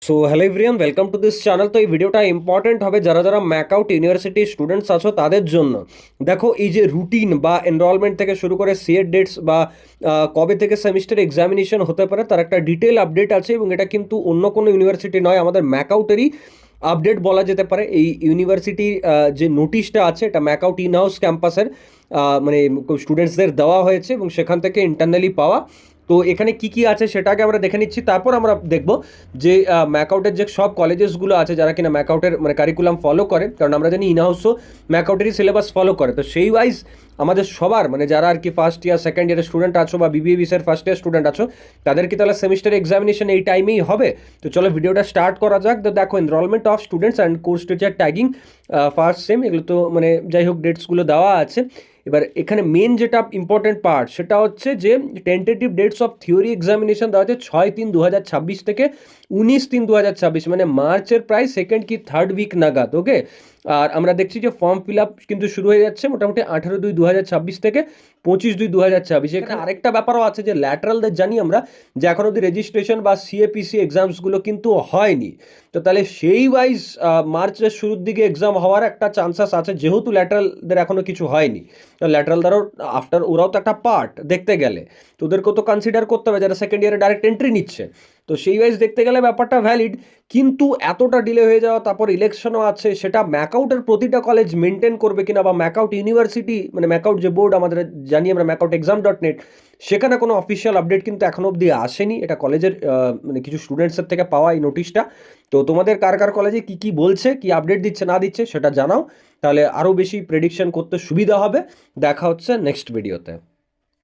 So hello everyone, welcome to this channel. তো এই ভিডিওটা ইম্পর্টেন্ট হবে যারা যারা ম্যাকআউট ইউনিভার্সিটি স্টুডেন্টস আছো তাদের জন্য। দেখো, এই যে রুটিন বা এনরোলমেন্ট থেকে শুরু করে সিএর ডেটস বা কবে থেকে সেমিস্টার এক্সামিনেশন হতে পারে তার একটা ডিটেল আপডেট আছে, এবং এটা কিন্তু অন্য কোনো ইউনিভার্সিটি নয়, আমাদের ম্যাকআউটেরই আপডেট বলা যেতে পারে। এই ইউনিভার্সিটির যে নোটিশটা আছে এটা ম্যাকআউট ইন হাউস ক্যাম্পাসের মানে স্টুডেন্টসদের দেওয়া হয়েছে এবং সেখান থেকে ইন্টারনালি পাওয়া। তো এখানে কি কি আছে সেটাকে আমরা দেখে নিচ্ছি, তারপর আমরা দেখব যে ম্যাকআউটের যে সব কলেজেসগুলো আছে যারা কিনা ম্যাকআউটের মানে কারিকুলাম ফলো করে, কারণ আমরা জানি ইনহাউসও ম্যাকআউটেরই সিলেবাস ফলো করে। তো সেই ওয়াইজ আমাদের সবার মানে যারা আর কি ফার্স্ট ইয়ার সেকেন্ড ইয়ারের স্টুডেন্ট আছো বা বিবিএবিসের ফার্স্ট ইয়ার স্টুডেন্ট আছো তাদের কি তাহলে সেমিস্টার এক্সামিনেশন এই টাইমেই হবে? তো চলো ভিডিওটা স্টার্ট করা যাক। তো দেখো, enrolment of students and course teacher tagging first same, এগুলো তো মানে যাই হোক ডেটসগুলো দেওয়া আছে। এবার এখানে মেন যেটা ইম্পর্টেন্ট পার্ট সেটা হচ্ছে যে tentative dates of theory examination দেওয়া হচ্ছে 6/3/2026 থেকে 19/3/2026, মানে মার্চের প্রায় সেকেন্ড কি থার্ড উইক নাগাদ। ওকে, আর আমরা দেখছি যে ফর্ম ফিল আপ কিন্তু শুরু হয়ে যাচ্ছে মোটামুটি 18/2/2026 থেকে 25/2/2026। এখানে আরেকটা ব্যাপারও আছে যে ল্যাটারালদের জানি আমরা যে এখন অব্দি রেজিস্ট্রেশন বা সিএপিসি এক্সামসগুলো কিন্তু হয়নি। তো তাহলে সেই ওয়াইজ মার্চের শুরুর দিকে এক্সাম হওয়ার একটা চান্সেস আছে, যেহেতু ল্যাটারালদের এখনও কিছু হয়নি। তো ল্যাটারালদারও আফটার, ওরাও তো একটা পার্ট দেখতে গেলে, তো ওদেরকেও তো কনসিডার করতে হবে যারা সেকেন্ড ইয়ারে ডাইরেক্ট এন্ট্রি নিচ্ছে। তো সেই ওয়াইজ দেখতে গেলে ব্যাপারটা ভ্যালিড, কিন্তু এতটা ডিলে হয়ে যাওয়া, তারপর ইলেকশনও আছে, সেটা ম্যাকআউটের প্রতিটা কলেজ মেনটেন করবে কিনা বা ম্যাকআউট ইউনিভার্সিটি মানে ম্যাকআউট যে বোর্ড আমাদের জানি আমরা ম্যাকআউট exam.net, সেখানে কোনো অফিসিয়াল আপডেট কিন্তু এখনো অবধি আসেনি। এটা কলেজের মানে কিছু স্টুডেন্টসের থেকে পাওয়া এই নোটিশটা। তো তোমাদের কার কার কলেজে কী কী বলছে, কি আপডেট দিচ্ছে না দিচ্ছে সেটা জানাও, তাহলে আরও বেশি প্রেডিকশন করতে সুবিধা হবে। দেখা হচ্ছে নেক্সট ভিডিওতে।